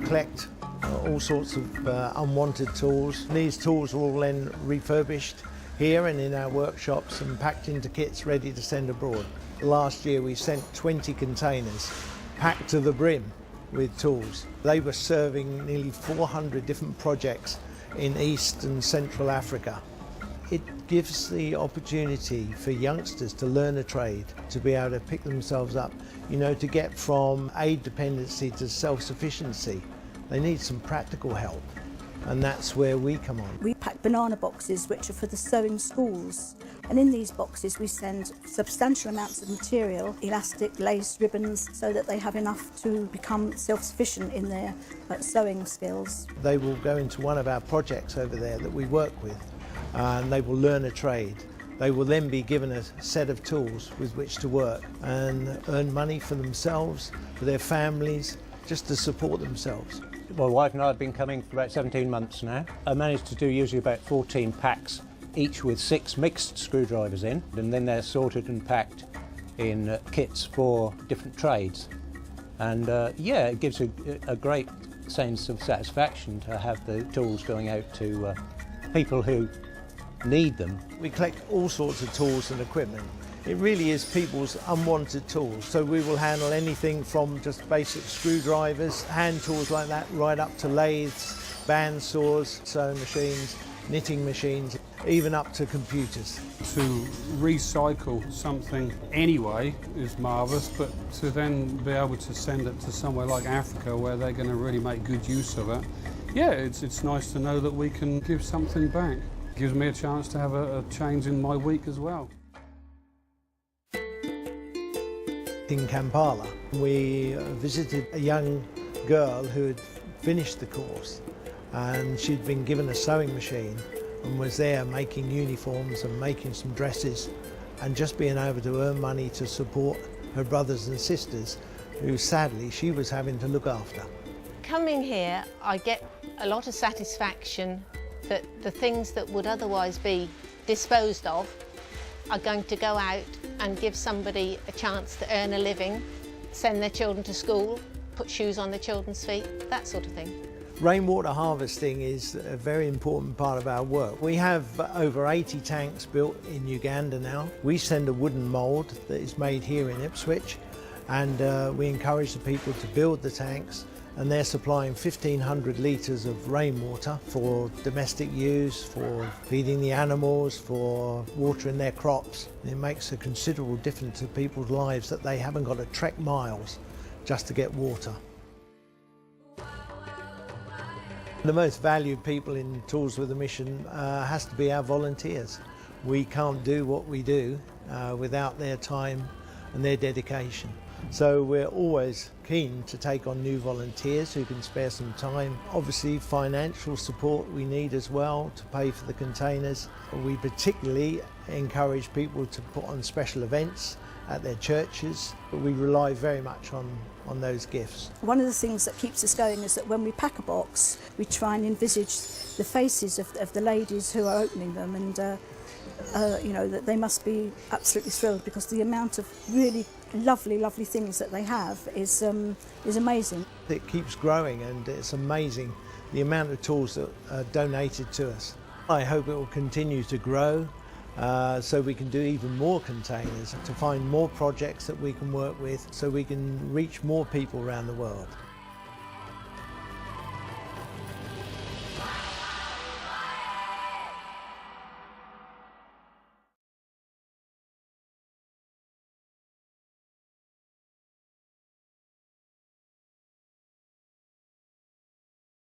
collect all sorts of unwanted tools. These tools are all then refurbished here and in our workshops and packed into kits ready to send abroad. Last year we sent 20 containers packed to the brim with tools. They were serving nearly 400 different projects in East and Central Africa. It gives the opportunity for youngsters to learn a trade, to be able to pick themselves up, you know, to get from aid dependency to self-sufficiency. They need some practical help, and that's where we come on. We pack banana boxes which are for the sewing schools, and in these boxes we send substantial amounts of material, elastic, lace, ribbons, so that they have enough to become self-sufficient in their sewing skills. They will go into one of our projects over there that we work with, and they will learn a trade. They will then be given a set of tools with which to work and earn money for themselves, for their families, just to support themselves. My wife and I have been coming for about 17 months now. I managed to do usually about 14 packs, each with 6 mixed screwdrivers in, and then they're sorted and packed in kits for different trades. And yeah, it gives a great sense of satisfaction to have the tools going out to people who need them. We collect all sorts of tools and equipment. It really is people's unwanted tools. So we will handle anything from just basic screwdrivers, hand tools like that, right up to lathes, band saws, sewing machines, knitting machines, even up to computers. To recycle something anyway is marvellous, but to then be able to send it to somewhere like Africa where they're going to really make good use of it, yeah, it's nice to know that we can give something back. It gives me a chance to have a change in my week as well. In Kampala, we visited a young girl who had finished the course, and she'd been given a sewing machine and was there making uniforms and making some dresses and just being able to earn money to support her brothers and sisters who sadly she was having to look after. Coming here, I get a lot of satisfaction that the things that would otherwise be disposed of are going to go out and give somebody a chance to earn a living, send their children to school, put shoes on their children's feet, that sort of thing. Rainwater harvesting is a very important part of our work. We have over 80 tanks built in Uganda now. We send a wooden mould that is made here in Ipswich, and we encourage the people to build the tanks, and they're supplying 1,500 litres of rainwater for domestic use, for feeding the animals, for watering their crops. It makes a considerable difference to people's lives that they haven't got to trek miles just to get water. The most valued people in Tools with a Mission has to be our volunteers. We can't do what we do without their time and their dedication. So we're always keen to take on new volunteers who can spare some time. Obviously financial support we need as well to pay for the containers. We particularly encourage people to put on special events at their churches, but we rely very much on those gifts. One of the things that keeps us going is that when we pack a box, we try and envisage the faces of the ladies who are opening them, and you know, that they must be absolutely thrilled, because the amount of really lovely things that they have is amazing. It keeps growing, and it's amazing the amount of tools that are donated to us. I hope it will continue to grow so we can do even more containers, to find more projects that we can work with so we can reach more people around the world.